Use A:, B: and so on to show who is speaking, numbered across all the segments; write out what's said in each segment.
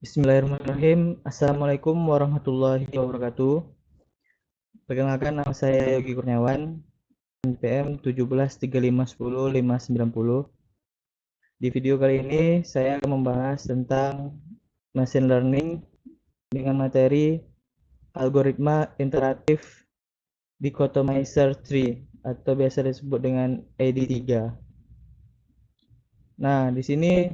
A: Bismillahirrahmanirrahim. Assalamualaikum warahmatullahi wabarakatuh. Perkenalkan, nama saya Yogi Kurniawan, NPM 1735105990. Di video kali ini saya akan membahas tentang machine learning dengan materi algoritma interaktif dichotomizer tree atau biasa disebut dengan AD3. Nah, di sini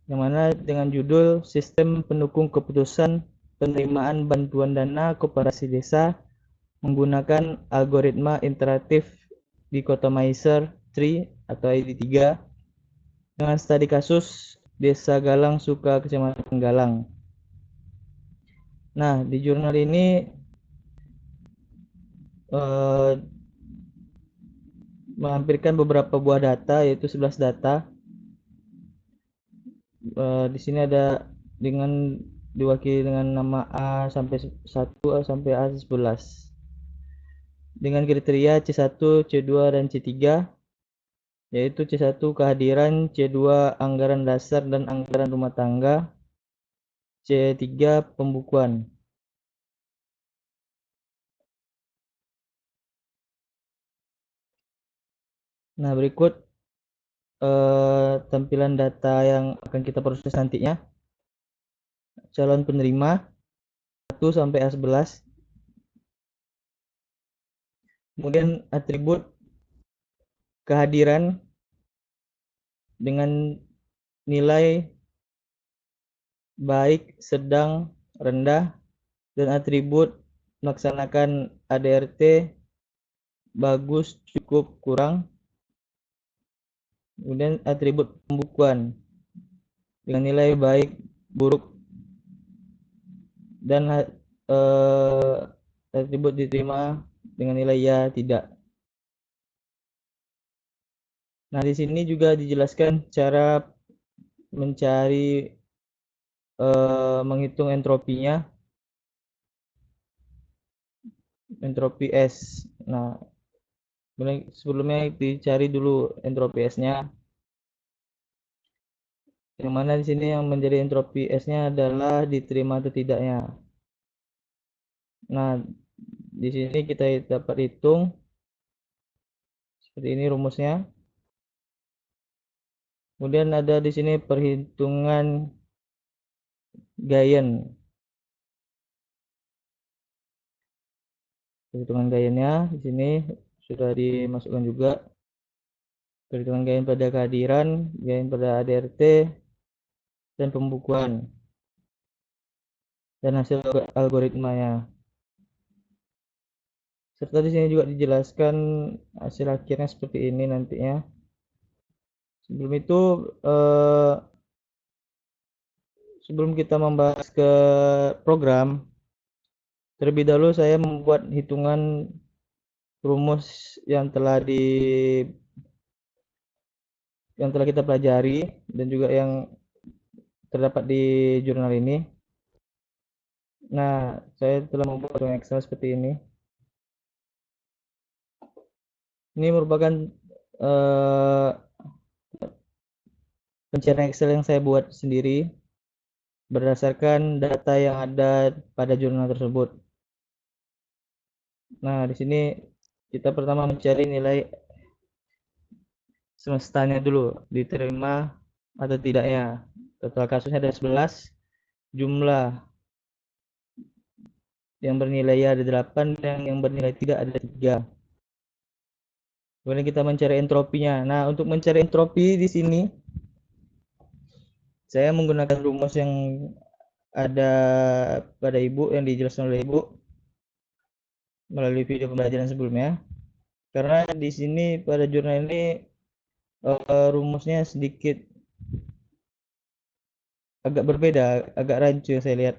A: yang mana dengan judul Sistem Pendukung Keputusan Penerimaan Bantuan Dana Koperasi Desa menggunakan algoritma interaktif dichotomizer tree atau ID3 dengan studi kasus Desa Galang Suka, Kecamatan Galang. Nah, di jurnal ini melampirkan beberapa buah data, yaitu 11 data. Di sini ada dengan diwakili dengan nama A sampai 1 sampai A11 dengan kriteria C1, C2 dan C3, yaitu C1 kehadiran, C2 anggaran dasar dan anggaran rumah tangga, C3 pembukuan. Nah, berikut tampilan data yang akan kita proses nantinya. Calon penerima 1 sampai A11. Kemudian atribut kehadiran dengan nilai baik, sedang, rendah, dan atribut melaksanakan ADRT bagus, cukup, kurang. Kemudian atribut pembukuan dengan nilai baik, buruk, dan atribut diterima dengan nilai ya, tidak. Nah, di sini juga dijelaskan cara mencari menghitung entropinya, entropi S. Nah, sebelumnya dicari dulu entropi S-nya. Yang mana di sini yang menjadi entropi S-nya adalah diterima atau tidaknya. Nah, di sini kita dapat hitung seperti ini rumusnya. Kemudian ada di sini perhitungan Gaussian. Perhitungan Gaussiannya di sini sudah dimasukkan juga. Perhitungan Gaussian pada kehadiran, Gaussian pada ADRT, dan pembukuan. Dan hasil algoritmanya. Serta di sini juga dijelaskan hasil akhirnya seperti ini nantinya. Sebelum itu, sebelum kita membahas ke program, terlebih dahulu saya membuat hitungan rumus yang telah kita pelajari dan juga yang terdapat di jurnal ini. Nah, saya telah membuat Excel seperti ini. Ini merupakan pencarian Excel yang saya buat sendiri berdasarkan data yang ada pada jurnal tersebut. Nah, di sini kita pertama mencari nilai semestanya dulu, diterima atau tidaknya. Total kasusnya ada 11, jumlah yang bernilai ya ada 8 dan yang bernilai tidak ada 3. Kemudian kita mencari entropinya. Nah, untuk mencari entropi di sini saya menggunakan rumus yang ada pada Ibu, yang dijelaskan oleh Ibu melalui video pembelajaran sebelumnya. Karena di sini pada jurnal ini rumusnya sedikit agak berbeda, agak rancu yang saya lihat.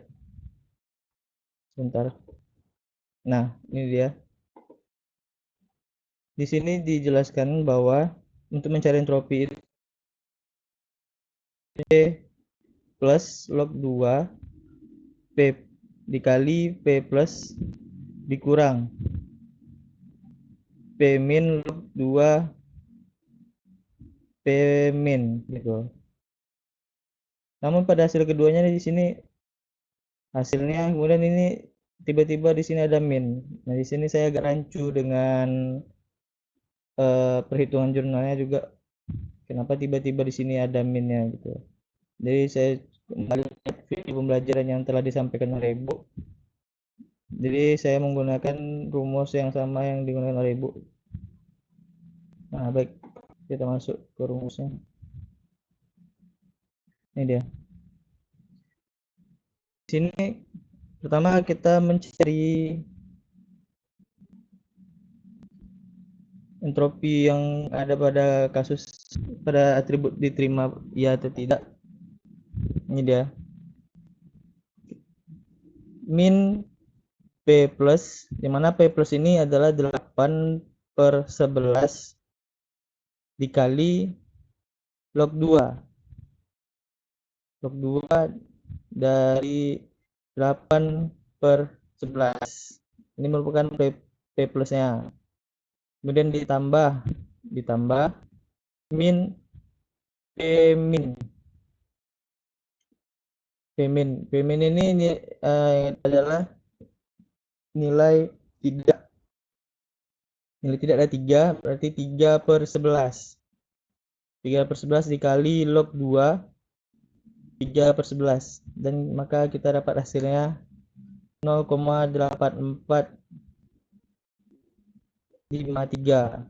A: Sebentar. Nah, ini dia. Di sini dijelaskan bahwa untuk mencari entropi itu P plus log 2 P dikali P plus dikurang P min log 2 P min gitu. Namun pada hasil keduanya di sini hasilnya kemudian ini tiba-tiba di sini ada min. Nah, di sini saya agak rancu dengan perhitungan jurnalnya juga. Kenapa tiba-tiba di sini ada minnya gitu. Jadi saya kembali ke video pembelajaran yang telah disampaikan oleh Ibu. Jadi saya menggunakan rumus yang sama yang digunakan oleh Ibu. Nah, baik, kita masuk ke rumusnya. Ini dia. Di sini pertama kita mencari entropi yang ada pada kasus pada atribut diterima ya atau tidak. Ini dia. Min P plus, di mana P plus ini adalah 8/11 dikali log 2. Log 2 dari 8/11. Ini merupakan P plusnya. Kemudian ditambah min P min. P min ini adalah nilai tidak. Nilai tidak ada 3, berarti 3/11. 3/11 dikali log 2, 3/11. Dan maka kita dapat hasilnya 0,8453.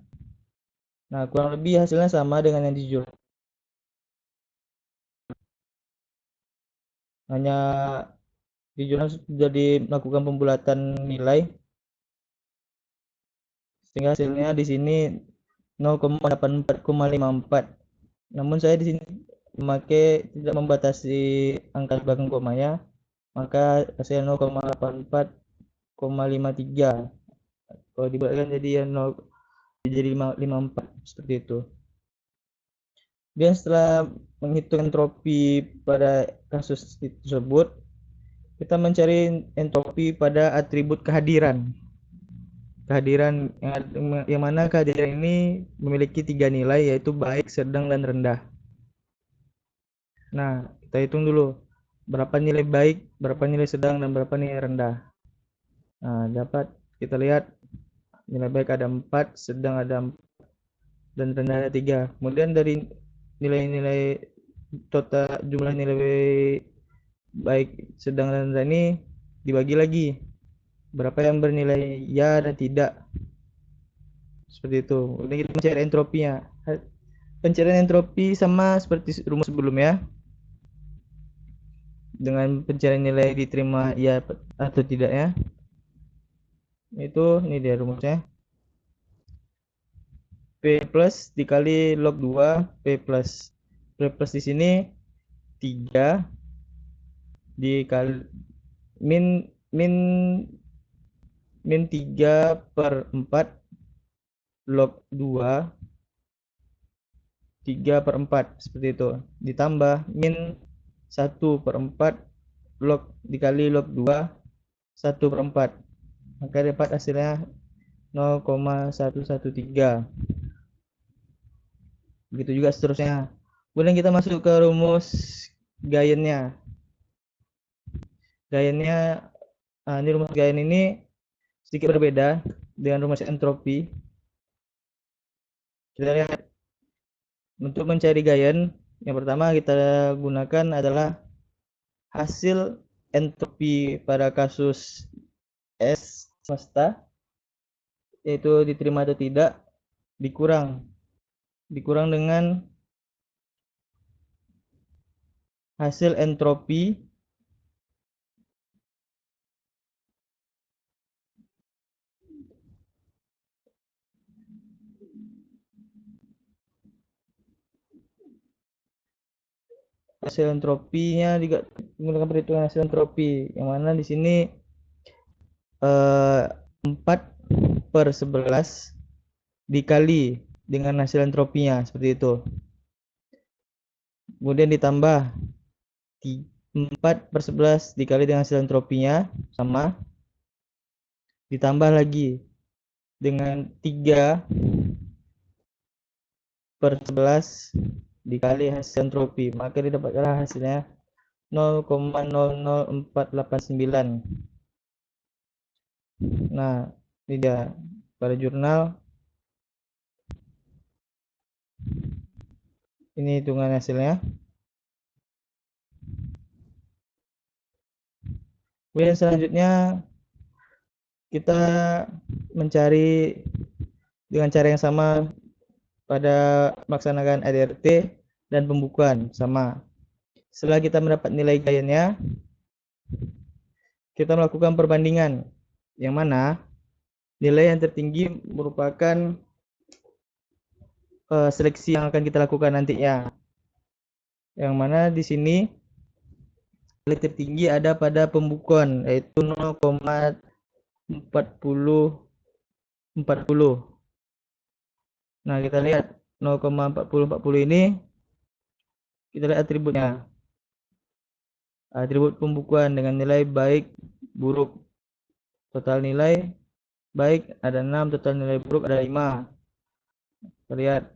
A: Nah, kurang lebih hasilnya sama dengan yang di jurnal. Hanya di jurnal sudah melakukan pembulatan nilai sehingga hasilnya di sini 0,84,54. Namun saya di sini memakai tidak membatasi angka belakang komanya, maka hasilnya 0,84,53. Kalau dibuatkan jadi ya 0 jadi 54 seperti itu. Dan setelah menghitung entropi pada kasus tersebut, kita mencari entropi pada atribut kehadiran. Kehadiran yang mana kehadiran ini memiliki 3 nilai, yaitu baik, sedang, dan rendah. Nah, kita hitung dulu berapa nilai baik, berapa nilai sedang, dan berapa nilai rendah. Nah, dapat kita lihat nilai baik ada 4, sedang ada 4, dan rendah ada 3. Kemudian dari nilai-nilai total jumlah nilai baik, sedang, dan rendah ini dibagi lagi. Berapa yang bernilai ya dan tidak. Seperti itu. Kemudian kita mencari entropinya. Pencarian entropi sama seperti rumus sebelumnya. Dengan pencarian nilai diterima ya atau tidaknya. Itu ini dia rumusnya. P plus dikali log 2 P plus. P plus di sini 3 dikali min 3/4 log 2 3/4 seperti itu, ditambah min 1/4 log dikali log 2 1/4, maka dapat hasilnya 0,113. Begitu juga seterusnya. Kemudian kita masuk ke rumus Gayennya. Ini rumus Gayen ini sedikit berbeda dengan rumus entropi. Kita lihat untuk mencari Gayen, yang pertama kita gunakan adalah hasil entropi pada kasus S semesta, yaitu diterima atau tidak, dikurang dengan hasil entropi entropinya juga menggunakan perhitungan hasil entropi, yang mana di sini 4/11 dikali dengan hasil entropinya seperti itu. Kemudian ditambah 4/11 dikali dengan hasil entropinya sama, ditambah lagi dengan 3 per 11 dikali hasil entropi, maka didapatkanlah hasilnya 0,00489. Nah, ini dia pada jurnal. Ini hitungan hasilnya. Kemudian selanjutnya kita mencari dengan cara yang sama pada melaksanakan ADRT dan pembukuan sama. Setelah kita mendapat nilai gainnya, kita melakukan perbandingan, yang mana nilai yang tertinggi merupakan seleksi yang akan kita lakukan nantinya. Yang mana di sini nilai tertinggi ada pada pembukuan, yaitu 0,4040. Nah, kita lihat 0,4040 ini, kita lihat atributnya. Atribut pembukuan dengan nilai baik, buruk. Total nilai baik ada 6, total nilai buruk ada 5. Kita lihat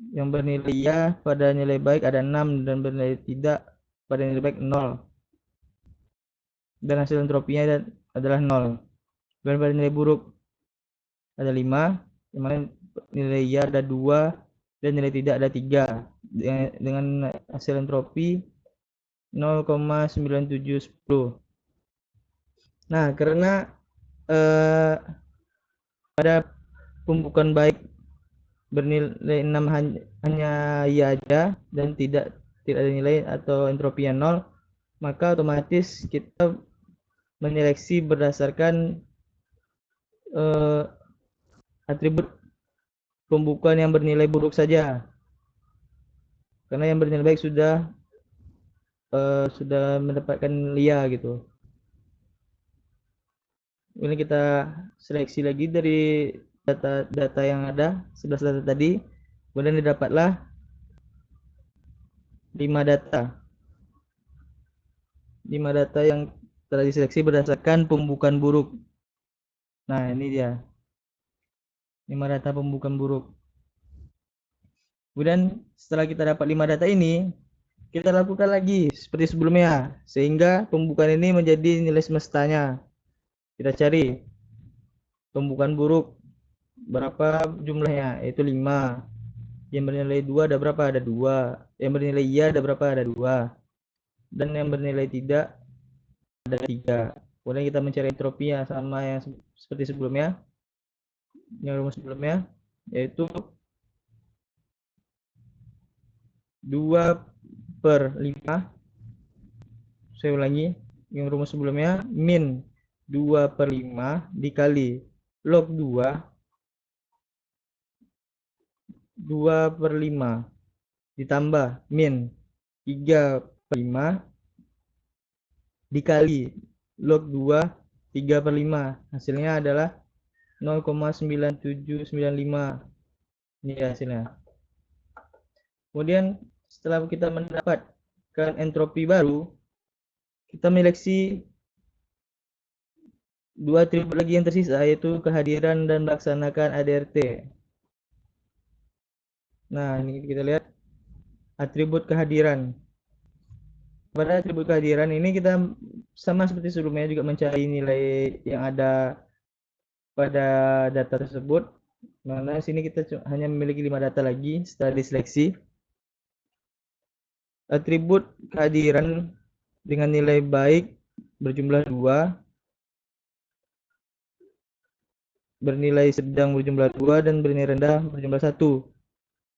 A: yang bernilai ya pada nilai baik ada 6 dan bernilai tidak pada nilai baik 0. Dan hasil entropinya adalah 0. Dan pada nilai buruk ada 5, yang mana nilai ya ada 2 dan nilai tidak ada 3. Dengan hasil entropi 0,9710. Nah, karena pada pembukuan baik bernilai 6 hanya ya aja dan tidak ada nilai atau entropinya 0, maka otomatis kita menyeleksi berdasarkan atribut pembukuan yang bernilai buruk saja, karena yang bernilai baik sudah mendapatkan lia gitu. Ini kita seleksi lagi dari data yang ada, 11 data tadi, kemudian didapatlah 5 data yang telah diseleksi berdasarkan pembukuan buruk. Nah, ini dia 5 data pembukuan buruk. Kemudian setelah kita dapat 5 data ini, kita lakukan lagi seperti sebelumnya, sehingga pembukuan ini menjadi nilai semestanya. Kita cari pembukuan buruk berapa jumlahnya, yaitu 5. Yang bernilai 2 ada berapa? Ada 2. Yang bernilai iya ada berapa? Ada 2. Dan yang bernilai tidak ada 3. Kemudian kita mencari entropinya sama yang seperti sebelumnya, yang rumus sebelumnya, yaitu 2/5. Saya ulangi, yang rumus sebelumnya min 2/5 dikali log 2/5 ditambah min 3/5 dikali log 2 3/5. Hasilnya adalah 0,9795. Ini hasilnya. Kemudian setelah kita mendapatkan entropi baru, kita menyeleksi 2 atribut lagi yang tersisa, yaitu kehadiran dan melaksanakan ADRT. Nah, ini kita lihat atribut kehadiran. Pada atribut kehadiran ini kita sama seperti sebelumnya juga mencari nilai yang ada pada data tersebut. Mana sini kita hanya memiliki 5 data lagi setelah diseleksi. Atribut kehadiran dengan nilai baik berjumlah 2, bernilai sedang berjumlah 2, dan bernilai rendah berjumlah 1.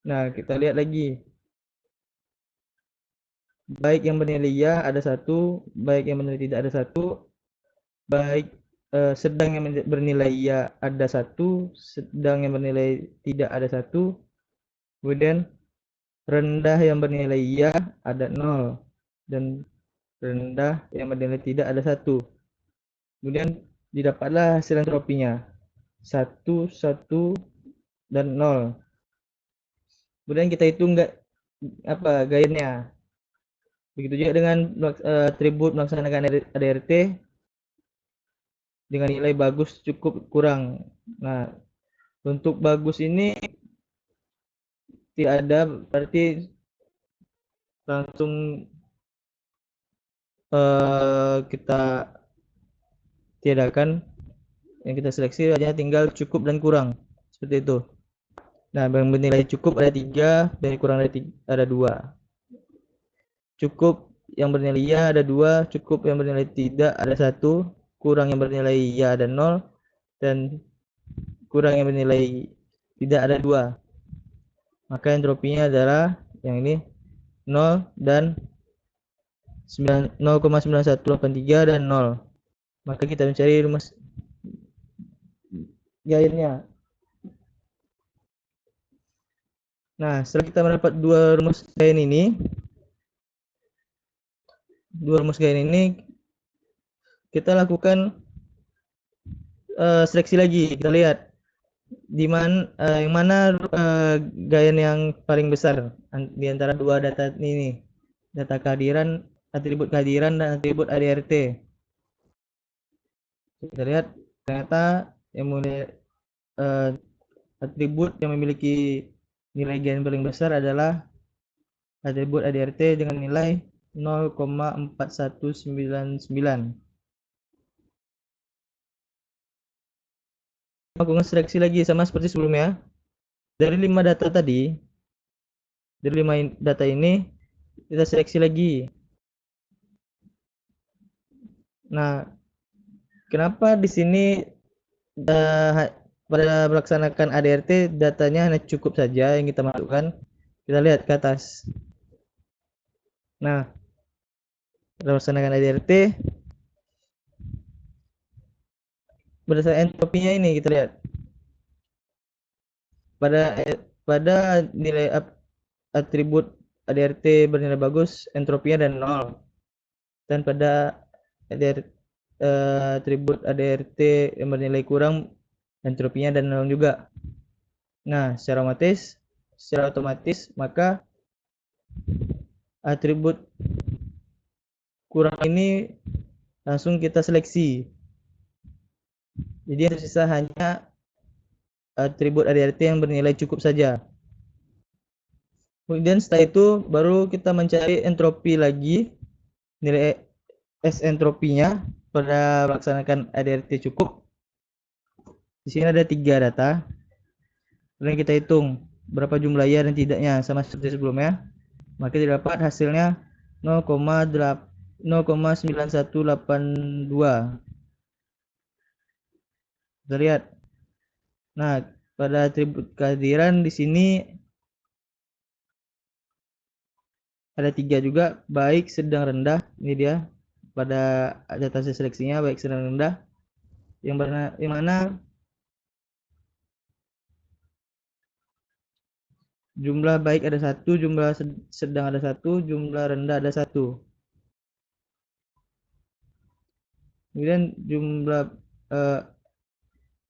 A: Nah, kita lihat lagi. Baik yang bernilai ya ada 1, baik yang bernilai tidak ada 1, baik sedang yang bernilai ya ada 1, sedang yang bernilai tidak ada 1, kemudian rendah yang bernilai ya ada 0, dan rendah yang bernilai tidak ada 1. Kemudian didapatlah hasil entropinya 1, 1, dan 0. Kemudian kita hitung gainnya. Begitu juga dengan atribut melaksanakan ADRT dengan nilai bagus cukup kurang. Nah, untuk bagus ini tidak ada, berarti langsung kita tiadakan. Yang kita seleksi hanya tinggal cukup dan kurang, seperti itu. Nah, yang bernilai cukup ada 3, dan kurang ada 2. Cukup yang bernilai ya ada 2, cukup yang bernilai tidak ada 1, kurang yang bernilai ya ada 0, dan kurang yang bernilai tidak ada 2. Maka entropinya adalah yang ini 0 dan 0,9183 dan 0. Maka kita mencari rumus gairnya. Nah, setelah kita mendapat dua rumus gain ini, kita lakukan seleksi lagi. Kita lihat di mana yang mana gain yang paling besar di antara dua data ini, data kehadiran, atribut kehadiran dan atribut ADRT. Kita lihat ternyata yang mulai atribut yang memiliki nilai gain paling besar adalah atribut ADRT dengan nilai 0,4199. Aku seleksi lagi sama seperti sebelumnya. Dari 5 data tadi, dari 5 data ini kita seleksi lagi. Nah, kenapa di sini pada melaksanakan ADRT datanya hanya cukup saja yang kita masukkan? Kita lihat ke atas. Nah, pada melaksanakan ADRT berdasarkan entropinya ini kita lihat. Pada nilai atribut ADRT bernilai bagus, entropinya dan 0. Dan pada atribut ADRT yang bernilai kurang, entropinya dan 0 juga. Nah, secara otomatis maka atribut kurang ini langsung kita seleksi. Jadi yang tersisa hanya atribut ADRT yang bernilai cukup saja. Kemudian setelah itu baru kita mencari entropi lagi, nilai S entropinya pada melaksanakan ADRT cukup. Di sini ada 3 data. Kemudian kita hitung berapa jumlah ya dan tidaknya sama seperti sebelumnya. Maka didapat hasilnya 0,9182. Kita lihat. Nah, pada atribut kehadiran di sini ada 3 juga, baik, sedang, rendah. Ini dia pada data seleksinya, baik, sedang, rendah. Yang mana jumlah baik ada 1, jumlah sedang ada 1, jumlah rendah ada 1. Kemudian jumlah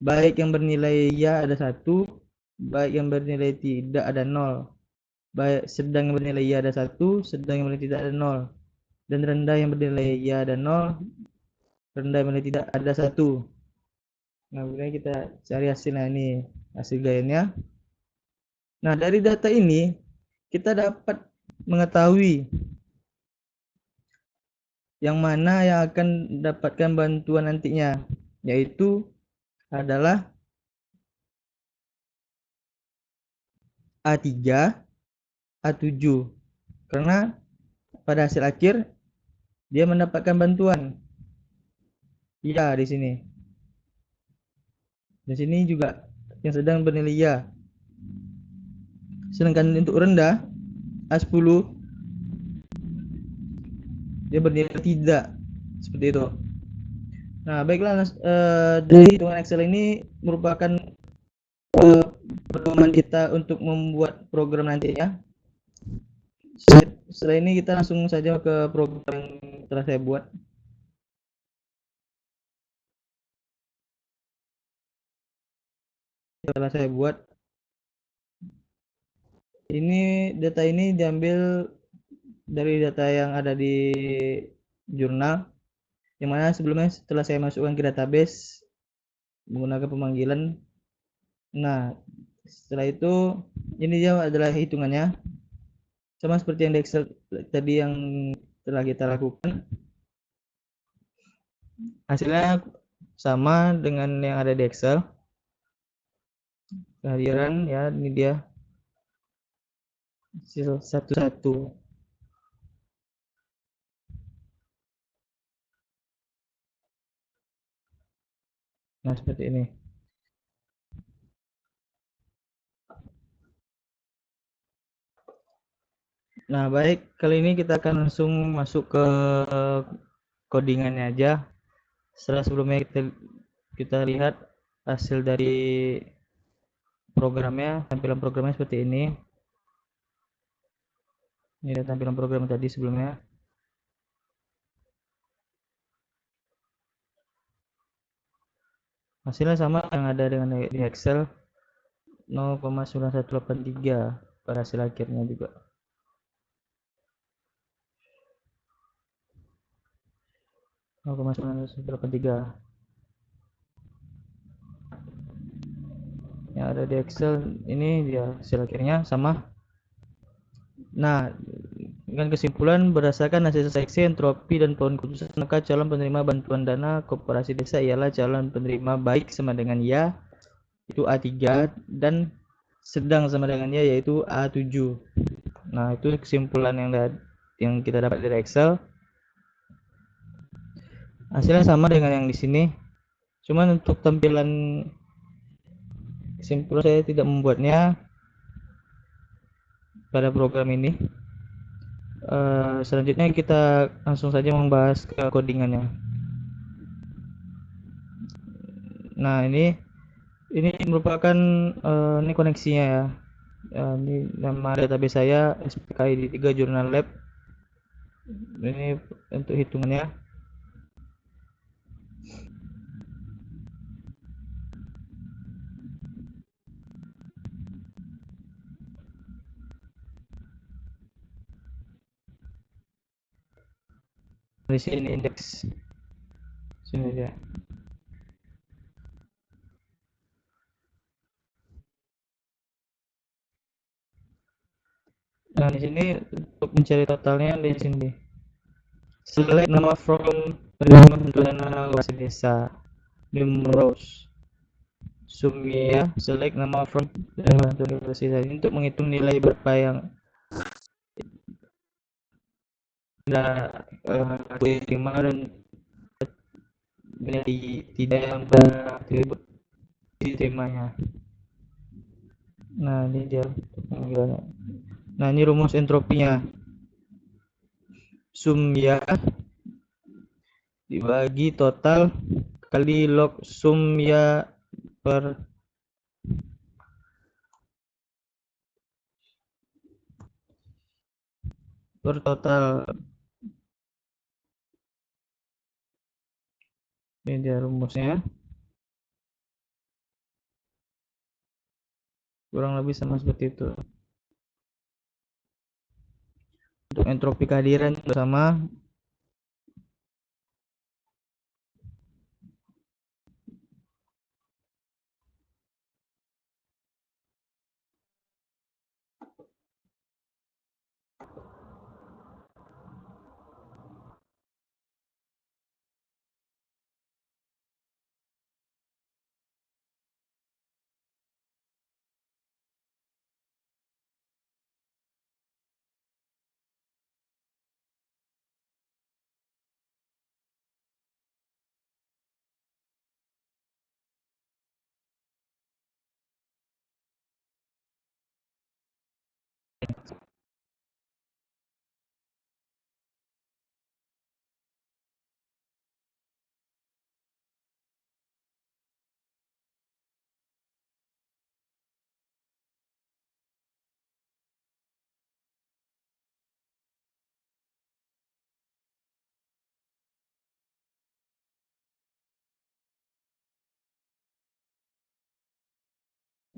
A: baik yang bernilai ya ada 1, baik yang bernilai tidak ada 0. Baik sedang yang bernilai ya ada 1, sedang yang bernilai tidak ada 0. Dan rendah yang bernilai ya ada 0, rendah yang bernilai tidak ada 1. Nah, kemudian kita cari hasilnya, ini hasil gainnya. Nah, dari data ini kita dapat mengetahui yang mana yang akan mendapatkan bantuan nantinya, yaitu adalah A3, A7. Karena pada hasil akhir dia mendapatkan bantuan. Ya, di sini. Di sini juga yang sedang bernilai ya. Sedangkan untuk rendah A10 dia bernilai tidak, seperti itu. Nah, baiklah, dari hitungan Excel ini merupakan pedoman kita untuk membuat program nantinya. Setelah ini kita langsung saja ke program yang telah saya buat. Ini data ini diambil dari data yang ada di jurnal, yang mana sebelumnya setelah saya masukkan ke database menggunakan pemanggilan. Nah, Setelah itu ini dia adalah hitungannya, sama seperti yang di Excel tadi yang telah kita lakukan. Hasilnya sama dengan yang ada di Excel. Kehadiran ya, ini dia hasil satu-satu. Nah, seperti ini. Nah, baik, kali ini kita akan langsung masuk ke codingannya aja. Setelah sebelumnya kita lihat hasil dari programnya, tampilan programnya seperti ini. Ini adalah tampilan program tadi sebelumnya. Hasilnya sama yang ada dengan di Excel, 0,9183 pada hasil akhirnya juga. 0,9183 yang ada di Excel, ini dia hasil akhirnya sama. Nah, dengan kesimpulan berdasarkan hasil seleksi entropi dan pohon keputusan, maka calon penerima bantuan dana koperasi desa ialah calon penerima baik sama dengan ya, itu A3, dan sedang sama dengan ya, yaitu A7. Nah, itu kesimpulan yang kita dapat dari Excel. Hasilnya sama dengan yang di sini. Cuman untuk tampilan kesimpulan saya tidak membuatnya pada program ini. Selanjutnya kita langsung saja membahas ke codingannya. Nah, ini merupakan ini koneksinya ya. Ini nama database saya SPKID 3 Journal Lab. Ini untuk hitungannya. Di sini indeks. Sini dia. Nah, di sini untuk mencari totalnya di sini. Select nama from penerima bantuan dana koperasi desa. Numerous. Sumia, select nama from penerima bantuan koperasi desa. Ini untuk menghitung nilai berapa yang diterima dan tidak yang diterimanya. Nah, ini dia panggilannya. Nah, ini rumus entropinya. Sum ya dibagi total kali log sum ya per total. Ini dia rumusnya. Kurang lebih sama seperti itu. Untuk entropi kehadiran juga sama.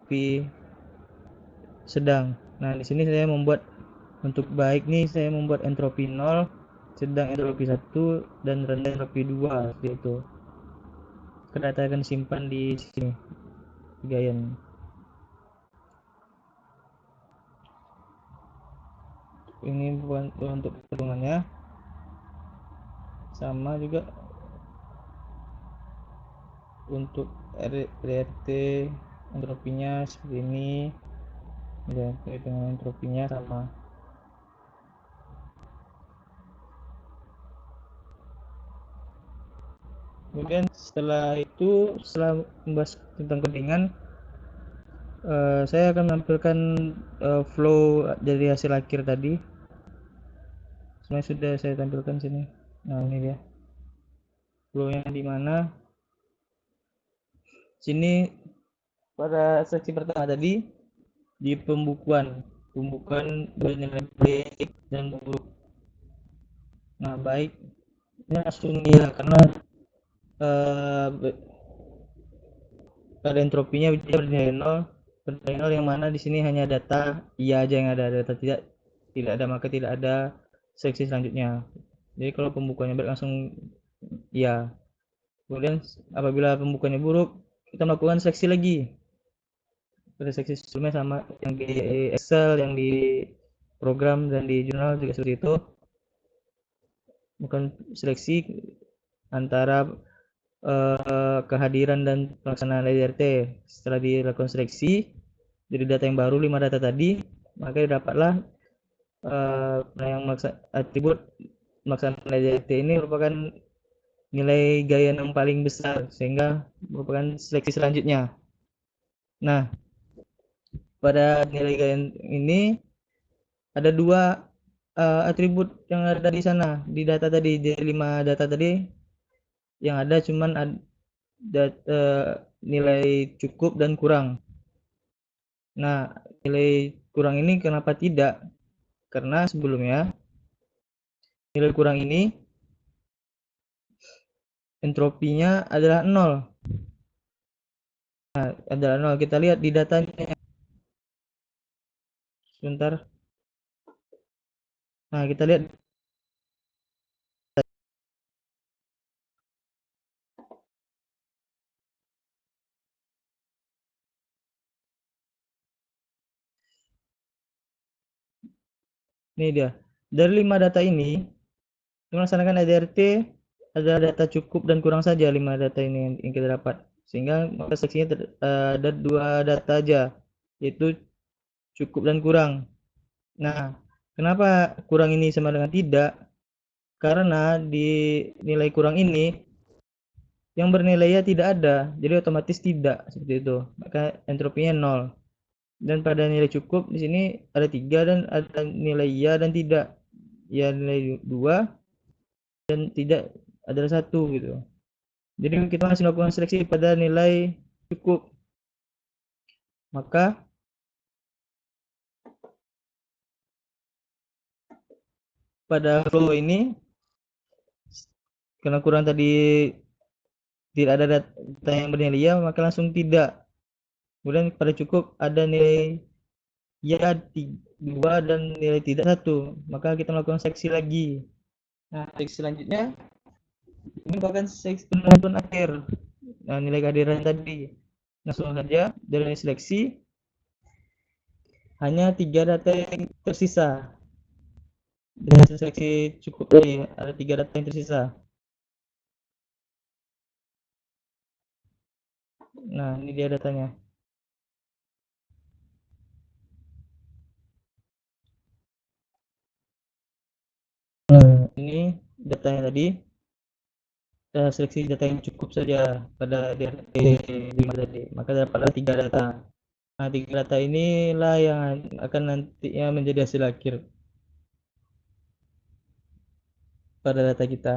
A: Tapi sedang. Nah, di sini saya membuat untuk baik nih, saya membuat entropi 0, sedang entropi 1, dan rendah entropi 2 seperti itu. Data akan simpan di sini, Gayan. ini untuk perhitungannya, sama juga untuk RT entropinya seperti ini, dan perhitungan entropinya sama. Kemudian setelah membahas tentang codingan, saya akan menampilkan flow dari hasil akhir tadi. Sebenarnya sudah saya tampilkan sini. Nah, ini dia flownya, di mana sini pada seksi pertama tadi di pembukuan bernilai baik dan buruk. Nah, baik ini langsung ya, karena pada entropinya dia bernilai 0, yang mana di sini hanya data iya aja yang ada, data tidak ada, maka tidak ada seksi selanjutnya. Jadi kalau pembukuannya baik langsung iya. Kemudian apabila pembukuannya buruk, kita melakukan seleksi lagi. Pada seksi sebelumnya sama yang di Excel, yang di program, dan di jurnal juga seperti itu. Bukan seleksi antara kehadiran dan pelaksanaan LDRT. Setelah dilakukan seleksi dari data yang baru, 5 data tadi, maka didapatlah yang atribut pelaksanaan LDRT ini merupakan nilai gaya yang paling besar, sehingga merupakan seleksi selanjutnya. Nah, pada nilai gaya ini ada 2 atribut yang ada di sana, di data tadi, di 5 data tadi yang ada cuman nilai cukup dan kurang. Nah, nilai kurang ini kenapa tidak? Karena sebelumnya nilai kurang ini entropinya adalah 0. Nah, adalah 0. Kita lihat di datanya. Sebentar. Nah, kita lihat. Ini dia. Dari 5 data ini, melaksanakan ADRT ada data cukup dan kurang saja 5 data ini yang kita dapat. Sehingga maka seksinya ada 2 data aja, yaitu cukup dan kurang. Nah, kenapa kurang ini sama dengan tidak? Karena di nilai kurang ini yang bernilai ya tidak ada, jadi otomatis tidak, seperti itu. Maka entropinya 0. Dan pada nilai cukup di sini ada 3 dan ada nilai ya dan tidak. Ya nilai 2 dan tidak adalah 1 gitu. Jadi kita masih melakukan seleksi pada nilai cukup. Maka pada flow ini, karena kurang tadi tidak ada data yang bernilai ya, maka langsung tidak. Kemudian pada cukup ada nilai ya 2 dan nilai tidak 1, maka kita melakukan seksi lagi. Nah, seksi selanjutnya ini merupakan seksi penentuan akhir. Nah, nilai kehadiran tadi langsung saja dari seleksi hanya 3 data yang tersisa. Dari hasil seleksi cukup tadi ada 3 data yang tersisa. Nah, ini dia datanya. Nah, ini datanya tadi. Kita seleksi data yang cukup saja pada DRT 5 tadi. Maka dapatlah 3 data. Nah, 3 data inilah yang akan nantinya menjadi hasil akhir pada data kita.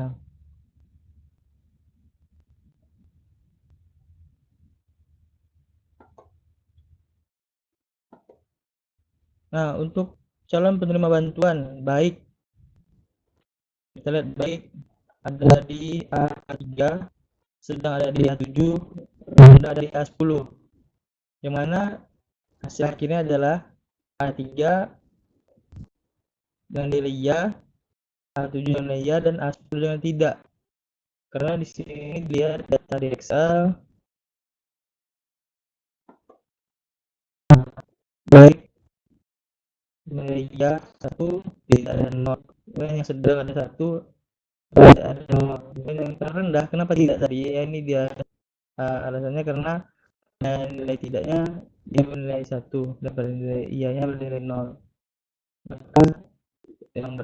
A: Nah, untuk calon penerima bantuan baik, kita lihat baik ada di A3, sedang ada di A7, dan ada di A10. Yang mana hasil akhirnya adalah A3 dengan nilai ya, A7 dengan nilai ya, dan A10 dengan tidak. Karena di sini dilihat data di Excel baik nilai iya 1, tidak ada 0. Kemudian yang sedang ada 1, tidak ada 0. Kemudian yang terendah, kenapa tidak tadi? Ya, ini dia alasannya karena nilai tidaknya dia bernilai 1 dan nilai iyanya bernilai 0. Maka yang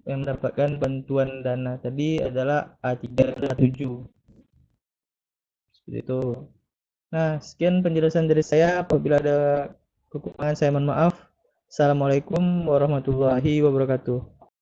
A: mendapatkan bantuan dana tadi adalah A3 dan A7. Seperti itu. Nah, sekian penjelasan dari saya. Apabila ada kekurangan saya mohon maaf. Assalamualaikum warahmatullahi wabarakatuh.